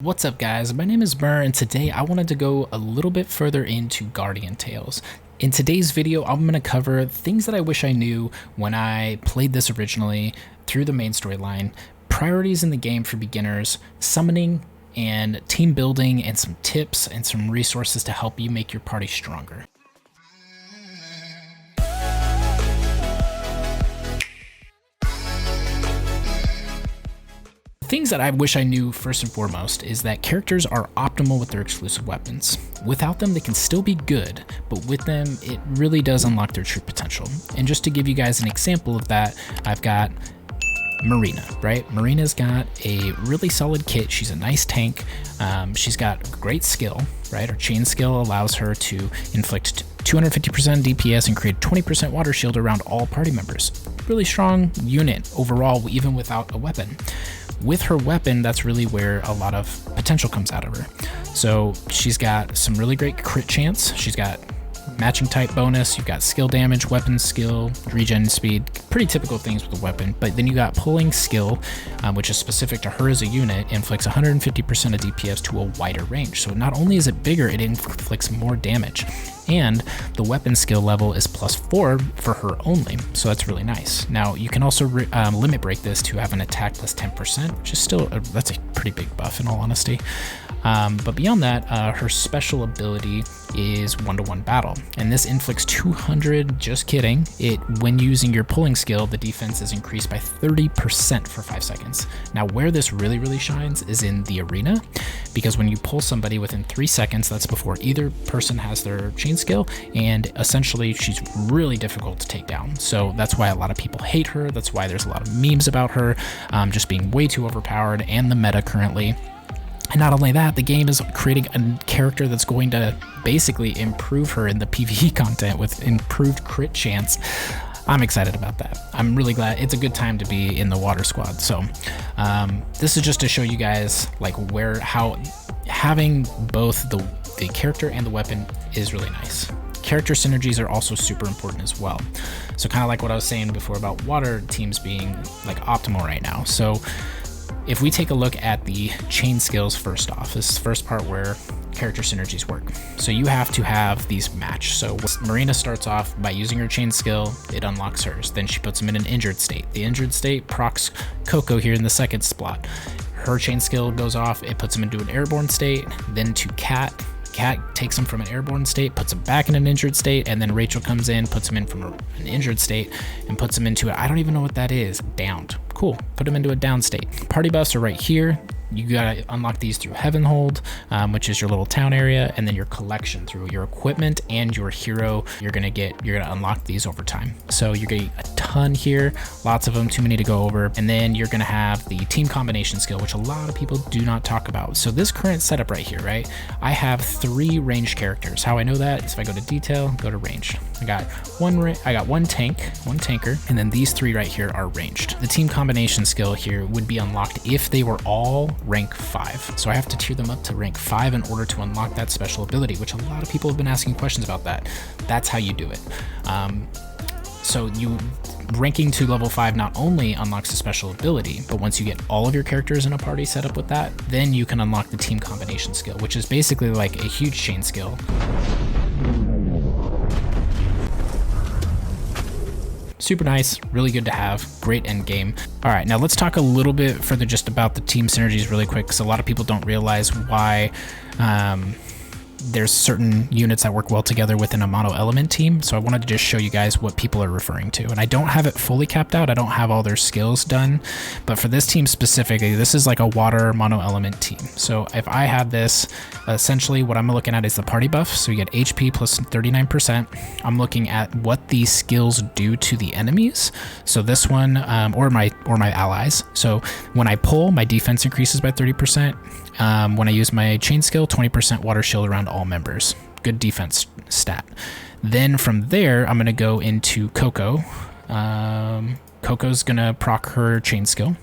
What's up guys, my name is Murr and today I wanted to go a little bit further into Guardian Tales. In today's video I'm going to cover things that I wish I knew when I played this originally through the main storyline, priorities in the game for beginners, summoning and team building, and some tips and some resources to help you make your party stronger. Things that I wish I knew first and foremost is that characters are optimal with their exclusive weapons. Without them, they can still be good, but with them, it really does unlock their true potential. And just to give you guys an example of that, I've got Marina, right? Marina's got a really solid kit. She's a nice tank. She's got great skill, right? Her chain skill allows her to inflict 250% DPS and create 20% water shield around all party members. Really strong unit overall, even without a weapon. With her weapon, that's really where a lot of potential comes out of her. So she's got some really great crit chance. She's got matching type bonus. You've got skill damage, weapon skill, regen speed, pretty typical things with a weapon. But then you got pulling skill, which is specific to her as a unit, inflicts 150% of DPS to a wider range. So not only is it bigger, it inflicts more damage. And the weapon skill level is +4 for her only, so that's really nice. Now you can also limit break this to have an attack +10%, which is still that's a pretty big buff in all honesty. But beyond that, her special ability is 1-to-1 battle, and this inflicts 200. Just kidding! When using your pulling skill, the defense is increased by 30% for 5 seconds. Now, where this really shines is in the arena, because when you pull somebody within 3 seconds, that's before either person has their chain skill, and essentially she's really difficult to take down. So that's why a lot of people hate her. That's why there's a lot of memes about her just being way too overpowered, and the meta currently. And not only that, the game is creating a character that's going to basically improve her in the PvE content with improved crit chance. I'm excited about that. I'm really glad. It's a good time to be in the water squad. So this is just to show you guys like how having both the character and the weapon is really nice. Character synergies are also super important as well. So kind of like what I was saying before about water teams being like optimal right now. So if we take a look at the chain skills first off, this is the first part where character synergies work. So you have to have these match. So Marina starts off by using her chain skill, it unlocks hers. Then she puts him in an injured state. The injured state procs Coco here in the second spot. Her chain skill goes off, it puts him into an airborne state, then to Cat. Cat takes him from an airborne state, puts him back in an injured state, and then Rachel comes in, puts him in from an injured state, and puts him into I don't even know what that is, downed. Cool, put him into a down state. Party buffs are right here. You gotta unlock these through Heavenhold, which is your little town area, and then your collection through your equipment and your hero. You're gonna unlock these over time. So you're getting a ton here, lots of them, too many to go over. And then you're gonna have the team combination skill, which a lot of people do not talk about. So this current setup right here, right? I have 3 ranged characters. How I know that is if I go to detail, go to range. I got one tanker, and then these 3 right here are ranged. The team combination skill here would be unlocked if they were all rank 5. So I have to tier them up to rank 5 in order to unlock that special ability, which a lot of people have been asking questions about that. That's how you do it. So you ranking to level 5 not only unlocks a special ability, but once you get all of your characters in a party set up with that, then you can unlock the team combination skill, which is basically like a huge chain skill. Super nice, really good to have, great end game. All right, now let's talk a little bit further just about the team synergies really quick, because a lot of people don't realize why there's certain units that work well together within a mono element team. So I wanted to just show you guys what people are referring to. And I don't have it fully capped out. I don't have all their skills done, but for this team specifically, this is like a water mono element team. So if I have this, essentially what I'm looking at is the party buff. So you get HP plus 39%. I'm looking at what these skills do to the enemies. So this one, or my allies. So when I pull, my defense increases by 30%. When I use my chain skill, 20% water shield around all members. Good defense stat. Then from there, I'm going to go into Coco. Coco's going to proc her chain skill,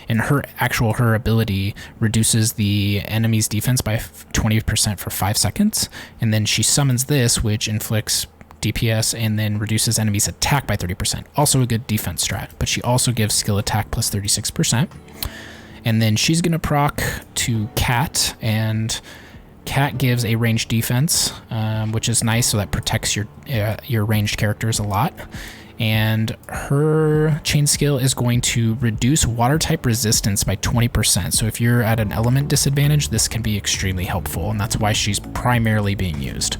and her ability reduces the enemy's defense by 20% for 5 seconds. And then she summons this, which inflicts DPS and then reduces enemies' attack by 30%. Also a good defense strat, but she also gives skill attack plus 36%. And then she's gonna proc to Cat, and Cat gives a ranged defense, which is nice, so that protects your ranged characters a lot. And her chain skill is going to reduce water type resistance by 20%. So if you're at an element disadvantage, this can be extremely helpful, and that's why she's primarily being used.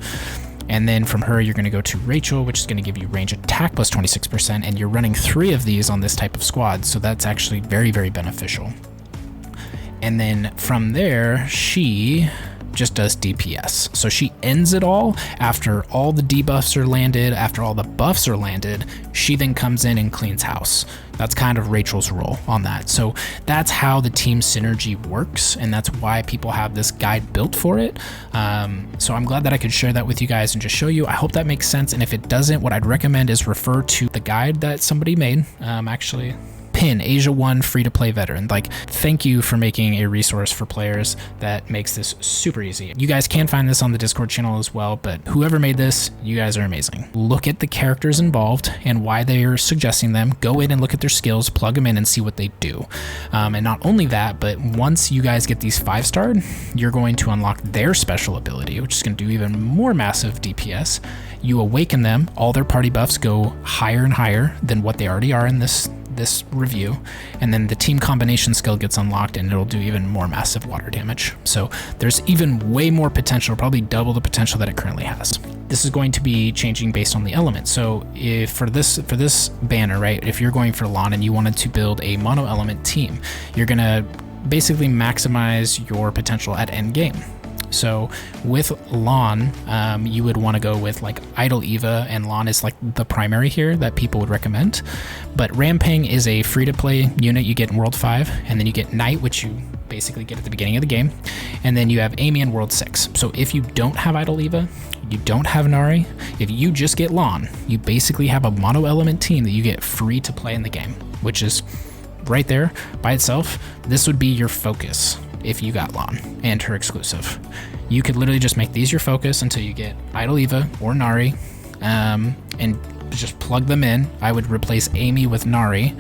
And then from her, you're going to go to Rachel, which is going to give you range attack plus 26%, and you're running 3 of these on this type of squad, so that's actually very, very beneficial. And then from there, she just does DPS. So she ends it all after all the debuffs are landed, after all the buffs are landed, she then comes in and cleans house. That's kind of Rachel's role on that. So that's how the team synergy works, and that's why people have this guide built for it. So I'm glad that I could share that with you guys and just show you. I hope that makes sense, and if it doesn't, what I'd recommend is refer to the guide that somebody made. Actually, Pin, Asia 1 free-to-play veteran. Like, thank you for making a resource for players that makes this super easy. You guys can find this on the Discord channel as well, but whoever made this, you guys are amazing. Look at the characters involved and why they are suggesting them. Go in and look at their skills, plug them in, and see what they do. And not only that, but once you guys get these 5-starred, you're going to unlock their special ability, which is going to do even more massive DPS. You awaken them, all their party buffs go higher and higher than what they already are in this review, and then the team combination skill gets unlocked and it'll do even more massive water damage. So there's even way more potential, probably double the potential that it currently has. This is going to be changing based on the element. So if for this banner, right, if you're going for Lawn and you wanted to build a mono element team, you're gonna basically maximize your potential at end game. So with Lawn, you would want to go with like Idle Eva, and Lawn is like the primary here that people would recommend. But Rampang is a free-to-play unit you get in World 5, and then you get Knight, which you basically get at the beginning of the game, and then you have Amy in World 6. So if you don't have Idle Eva, you don't have Nari, if you just get Lawn, you basically have a mono element team that you get free to play in the game, which is right there by itself. This would be your focus. If you got Lawn and her exclusive, you could literally just make these your focus until you get Idle Eva or Nari, and just plug them in. I would replace Amy with Nari,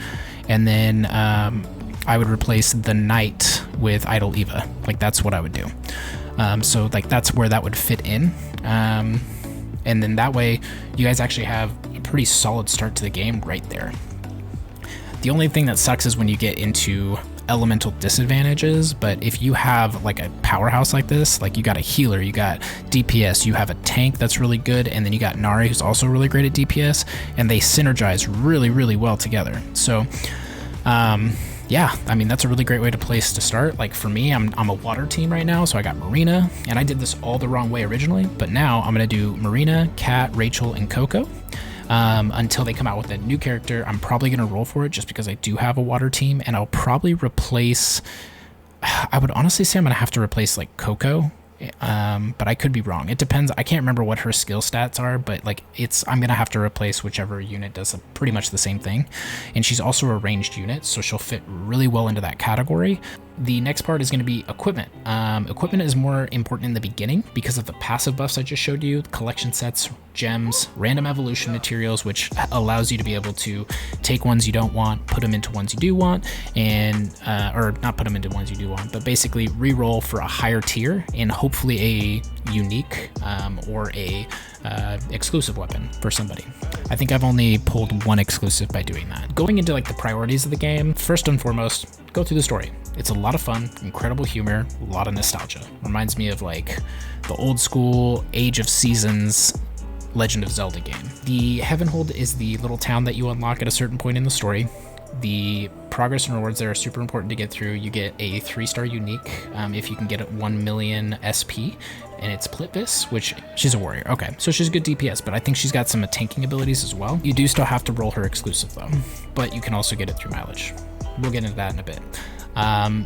and then I would replace the Knight with Idle Eva. Like, that's what I would do. So like that's where that would fit in, and then that way you guys actually have a pretty solid start to the game right there. The only thing that sucks is when you get into elemental disadvantages, but if you have like a powerhouse like this, like you got a healer, you got DPS, you have a tank that's really good, and then you got Nari who's also really great at DPS, and they synergize really, really well together. So yeah, I mean, that's a really great way to start. Like for me, I'm a water team right now, so I got Marina, and I did this all the wrong way originally, but now I'm gonna do Marina, Kat, Rachel, and Coco. Until they come out with a new character. I'm probably going to roll for it just because I do have a water team, and I'll probably replace, I would honestly say I'm going to have to replace like Coco, but I could be wrong. It depends. I can't remember what her skill stats are, but like I'm going to have to replace whichever unit does pretty much the same thing. And she's also a ranged unit, so she'll fit really well into that category. The next part is going to be equipment. Equipment is more important in the beginning because of the passive buffs I just showed you, collection sets, gems, random evolution materials, which allows you to be able to take ones you don't want, put them into ones you do want, and or not put them into ones you do want, but basically re-roll for a higher tier and hopefully a unique or a exclusive weapon for somebody. I think I've only pulled one exclusive by doing that. Going into like the priorities of the game, first and foremost, go through the story. It's a lot of fun, incredible humor, a lot of nostalgia. Reminds me of like the old school Age of Seasons Legend of Zelda game. The Heavenhold is the little town that you unlock at a certain point in the story. The progress and rewards there are super important to get through. You get a 3-star unique if you can get it 1 million SP, and it's Plitvice, which she's a warrior. Okay, so she's good DPS, but I think she's got some tanking abilities as well. You do still have to roll her exclusive though, but you can also get it through mileage. We'll get into that in a bit.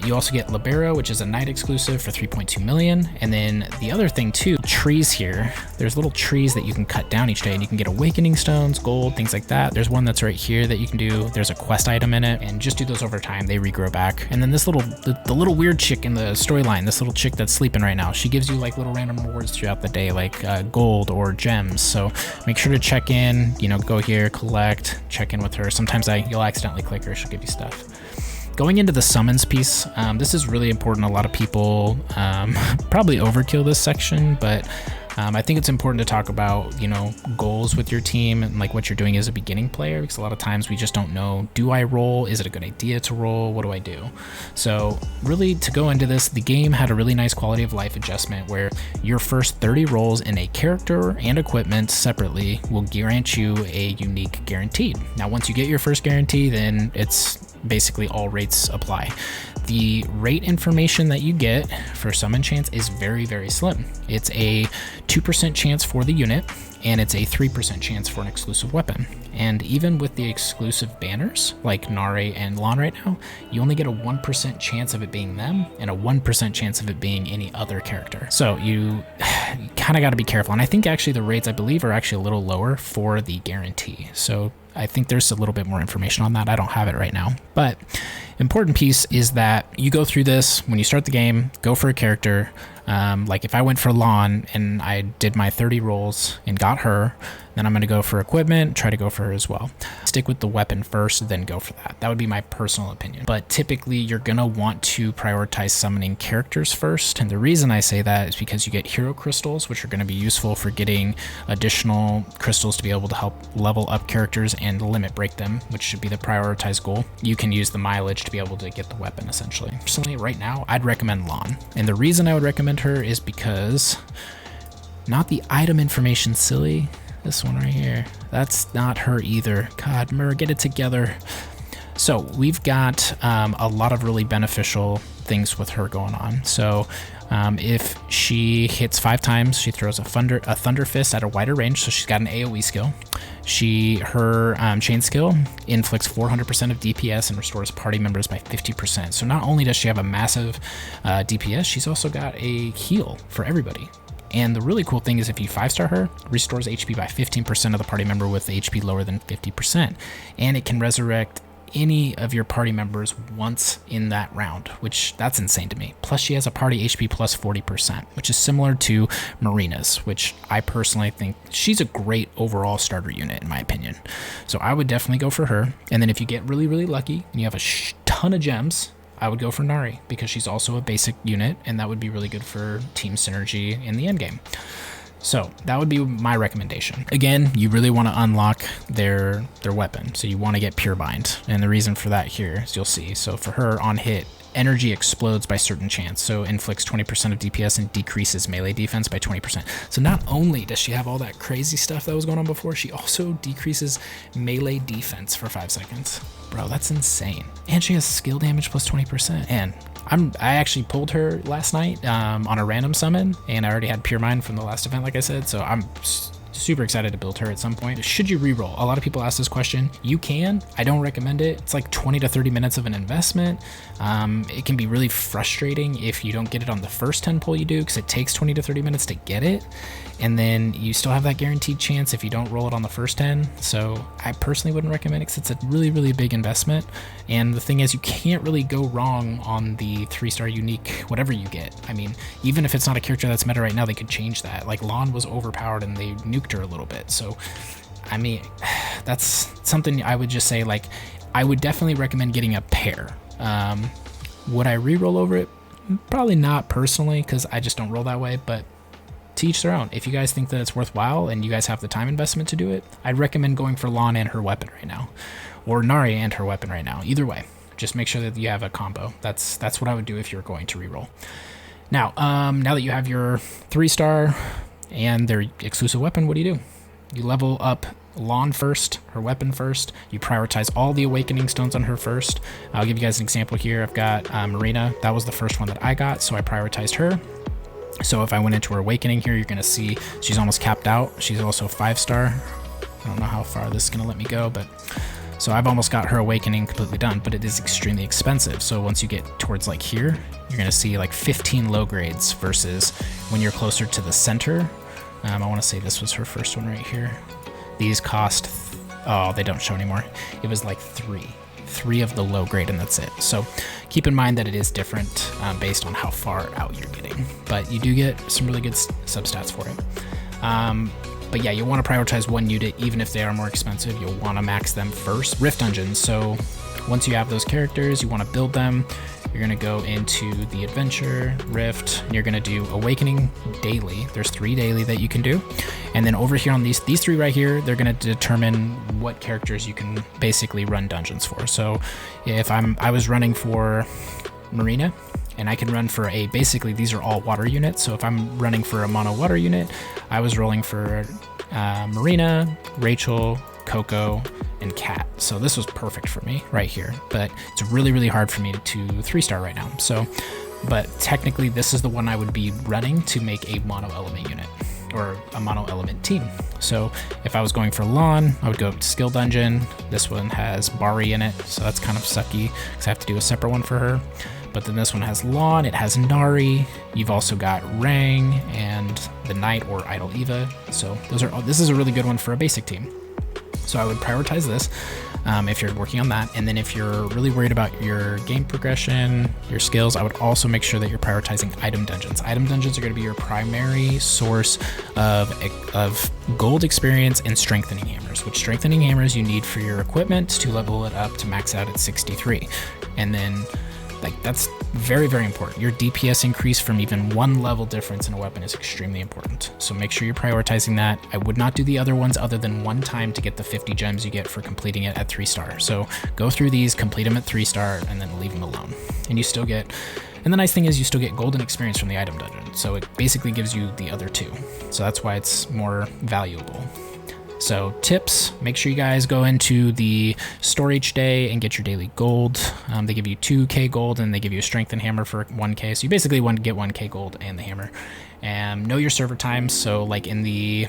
You also get Libera, which is a night exclusive for 3.2 million. And then the other thing too, trees here. There's little trees that you can cut down each day, and you can get awakening stones, gold, things like that. There's one that's right here that you can do. There's a quest item in it, and just do those over time. They regrow back. And then this the little weird chick in the storyline, this little chick that's sleeping right now, she gives you like little random rewards throughout the day, like gold or gems. So make sure to check in, go here, collect, check in with her. Sometimes you'll accidentally click her, she'll give you stuff. going into the summons piece, this is really important. A lot of people probably overkill this section, but I think it's important to talk about, you know, goals with your team and like what you're doing as a beginning player, because a lot of times we just don't know, do I roll? Is it a good idea to roll? What do I do? So really, to go into this, the game had a really nice quality of life adjustment where your first 30 rolls in a character and equipment separately will grant you a unique guaranteed. Now, once you get your first guarantee, then it's basically all rates apply. The rate information that you get for summon chance is very, very slim. It's a 2% chance for the unit, and it's a 3% chance for an exclusive weapon. And even with the exclusive banners, like Nare and Lan right now, you only get a 1% chance of it being them, and a 1% chance of it being any other character. So you kind of got to be careful. And I think actually the rates, I believe, are actually a little lower for the guarantee. So I think there's a little bit more information on that. I don't have it right now. But important piece is that you go through this when you start the game, go for a character. Like if I went for Lan and I did my 30 rolls and got her, then I'm going to go for equipment, try to go for her as well. Stick with the weapon first, then go for that. That would be my personal opinion. But typically you're going to want to prioritize summoning characters first. And the reason I say that is because you get hero crystals, which are going to be useful for getting additional crystals to be able to help level up characters and limit break them, which should be the prioritized goal. You can use the mileage to be able to get the weapon essentially. Personally, right now, I'd recommend Lan. And the reason I would recommend her is because not the item information, silly. This one right here, that's not her either. God, Mur, get it together. So we've got a lot of really beneficial things with her going on. So if she hits 5 times, she throws a thunder fist at a wider range. So she's got an AoE skill. Her chain skill inflicts 400% of DPS and restores party members by 50%. So not only does she have a massive DPS, she's also got a heal for everybody. And the really cool thing is if you 5-star her, restores HP by 15% of the party member with HP lower than 50%. And it can resurrect any of your party members once in that round, which that's insane to me. Plus she has a party HP plus 40%, which is similar to Marina's, which I personally think she's a great overall starter unit in my opinion. So I would definitely go for her. And then if you get really, really lucky and you have a ton of gems, I would go for Nare because she's also a basic unit, and that would be really good for team synergy in the end game. So that would be my recommendation. Again, you really want to unlock their weapon. So you want to get Pure Bind. And the reason for that here is you'll see. So for her on hit, energy explodes by certain chance. So inflicts 20% of DPS and decreases melee defense by 20%. So not only does she have all that crazy stuff that was going on before, she also decreases melee defense for 5 seconds. Bro, that's insane. And she has skill damage plus 20%. And I actually pulled her last night on a random summon, and I already had Pure Mind from the last event, like I said, so I'm super excited to build her at some point. Should you reroll? A lot of people ask this question. You can. I don't recommend it. It's like 20 to 30 minutes of an investment. It can be really frustrating if you don't get it on the first 10 pull you do, because it takes 20 to 30 minutes to get it. And then you still have that guaranteed chance if you don't roll it on the first 10. So I personally wouldn't recommend it because it's a really, really big investment. And the thing is, you can't really go wrong on the 3-star unique, whatever you get. I mean, even if it's not a character that's meta right now, they could change that. Like Lan was overpowered and they nuked her a little bit. So, I mean, that's something I would just say, like, I would definitely recommend getting a pair. Would I re-roll over it? Probably not personally, because I just don't roll that way, but to each their own. If you guys think that it's worthwhile and you guys have the time investment to do it, I'd recommend going for Lan and her weapon right now, or Nare and her weapon right now. Either way, just make sure that you have a combo. That's what I would do if you're going to reroll. Now, now that you have your 3-star and their exclusive weapon, what do? You level up Lan first, her weapon first. You prioritize all the awakening stones on her first. I'll give you guys an example here. I've got Marina. That was the first one that I got, so I prioritized her. So if I went into her awakening here, you're going to see she's almost capped out. She's also 5-star. I don't know how far this is going to let me go, but so I've almost got her awakening completely done, but it is extremely expensive. So once you get towards like here, you're going to see like 15 low grades versus when you're closer to the center. I want to say this was her first one right here. These cost, oh, they don't show anymore. It was like three of the low grade, and that's it. So keep in mind that it is different based on how far out you're getting, but you do get some really good substats for it. But yeah, you'll want to prioritize one unit, even if they are more expensive. You'll want to max them first. Rift dungeons. So Once you have those characters, you want to build them. You're going to go into the Adventure, Rift, and you're going to do Awakening daily. There's 3 daily that you can do. And then over here on these 3 right here, they're going to determine what characters you can basically run dungeons for. So if I was running for Marina, and I can run for basically these are all water units. So if I'm running for a mono water unit, I was rolling for Marina, Rachel, Coco, and Cat. So this was perfect for me right here, but it's really, really hard for me to 3-star right now. So, but technically this is the one I would be running to make a mono element unit or a mono element team. So if I was going for Lawn, I would go up to Skill Dungeon. This one has Bari in it, so that's kind of sucky because I have to do a separate one for her. But then this one has Lawn, it has Nari, you've also got Rang and the Knight or Idol Eva. So this is a really good one for a basic team. So I would prioritize this if you're working on that. And then if you're really worried about your game progression, your skills, I would also make sure that you're prioritizing item dungeons. Item dungeons are going to be your primary source of gold experience and strengthening hammers, which strengthening hammers you need for your equipment to level it up to max out at 63. And then that's very, very important. Your DPS increase from even 1 level difference in a weapon is extremely important. So make sure you're prioritizing that. I would not do the other ones other than one time to get the 50 gems you get for completing it at 3-star. So go through these, complete them at 3-star, and then leave them alone. And you still get, and the nice thing is you still get golden experience from the item dungeon. So it basically gives you the other 2. So that's why it's more valuable. So tips, make sure you guys go into the store each day and get your daily gold. They give you 2k gold and they give you a strength and hammer for 1k. So you basically want to get 1k gold and the hammer. And know your server times. So like in the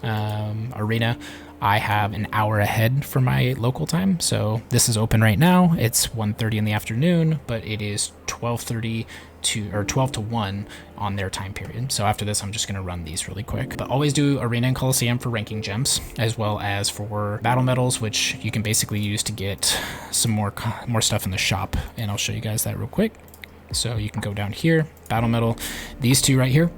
arena, I have an hour ahead for my local time. So this is open right now. It's 1:30 in the afternoon, but it is 12:30 or 12 to 1 on their time period. So after this, I'm just going to run these really quick. But always do Arena and Coliseum for ranking gems, as well as for battle medals, which you can basically use to get some more stuff in the shop. And I'll show you guys that real quick. So you can go down here, battle medal, these 2 right here.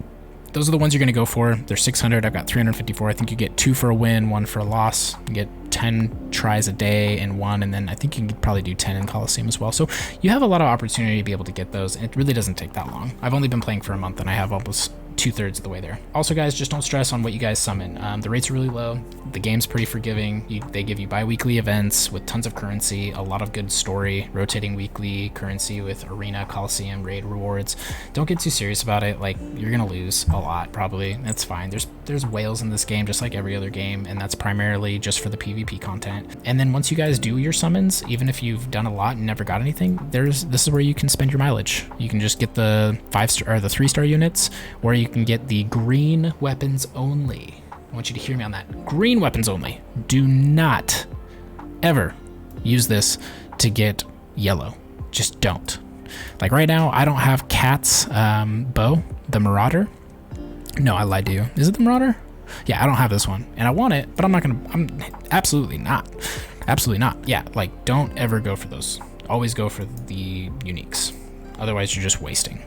Those are the ones you're going to go for. They're 600. I've got 354. I think you get 2 for a win, 1 for a loss. You get 10 tries a day in 1, and then I think you can probably do 10 in Coliseum as well. So you have a lot of opportunity to be able to get those, and it really doesn't take that long. I've only been playing for a month, and I have almost 2/3 of the way there. Also, guys, just don't stress on what you guys summon. The rates are really low. The game's pretty forgiving. They give you bi-weekly events with tons of currency, a lot of good story, rotating weekly currency with Arena, Coliseum, raid rewards. Don't get too serious about it. Like, you're gonna lose a lot, probably. That's fine. There's whales in this game, just like every other game, and that's primarily just for the PvP content. And then once you guys do your summons, even if you've done a lot and never got anything, this is where you can spend your mileage. You can just get the 5-star or the 3-star units, or you can get the green weapons only. I want you to hear me on that. Green weapons only. Do not ever use this to get yellow. Just don't. Like right now, I don't have Cat's bow, the Marauder. No, I lied to you. Is it the Marauder? Yeah, I don't have this one, and I want it, but I'm absolutely not. Absolutely not. Yeah, like don't ever go for those. Always go for the uniques. Otherwise, you're just wasting.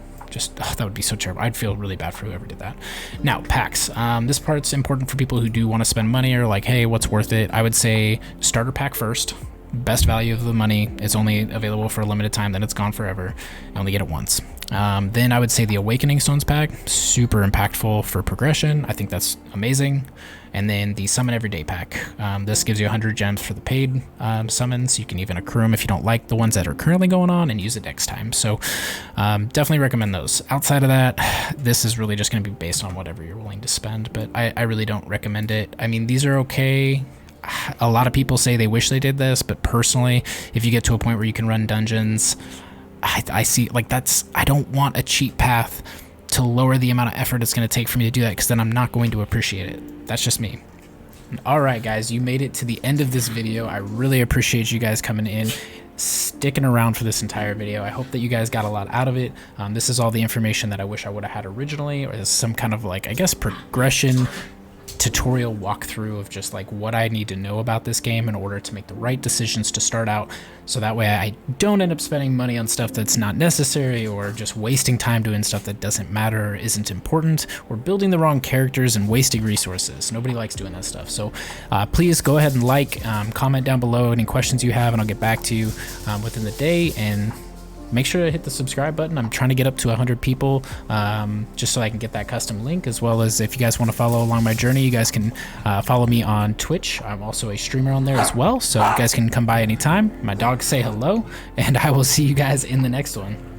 That would be so terrible. I'd feel really bad for whoever did that. Now, packs. This part's important for people who do want to spend money or like, hey, what's worth it? I would say starter pack first. Best value of the money. It's only available for a limited time, then it's gone forever. I only get it once. Then I would say the Awakening Stones pack, super impactful for progression. I think that's amazing. And then the Summon Everyday pack. This gives you 100 gems for the paid summons. You can even accrue them if you don't like the ones that are currently going on and use it next time. So definitely recommend those. Outside of that, this is really just going to be based on whatever you're willing to spend, but I really don't recommend it. I mean, these are okay. A lot of people say they wish they did this, but personally, if you get to a point where you can run dungeons, I see like I don't want a cheat path to lower the amount of effort it's going to take for me to do that, because then I'm not going to appreciate it. That's just me. Alright guys, you made it to the end of this video. I really appreciate you guys coming in, sticking around for this entire video. I hope that you guys got a lot out of it. This is all the information that I wish I would have had originally, or some kind of like, I guess, progression tutorial walkthrough of just like what I need to know about this game in order to make the right decisions to start out, so that way I don't end up spending money on stuff that's not necessary, or just wasting time doing stuff that doesn't matter or isn't important, or building the wrong characters and wasting resources. Nobody likes doing that stuff. So please go ahead and comment down below any questions you have, and I'll get back to you within the day. And make sure to hit the subscribe button. I'm trying to get up to 100 people just so I can get that custom link, as well as if you guys want to follow along my journey, you guys can follow me on Twitch. I'm also a streamer on there as well, so you guys can come by anytime. My dogs say hello, and I will see you guys in the next one.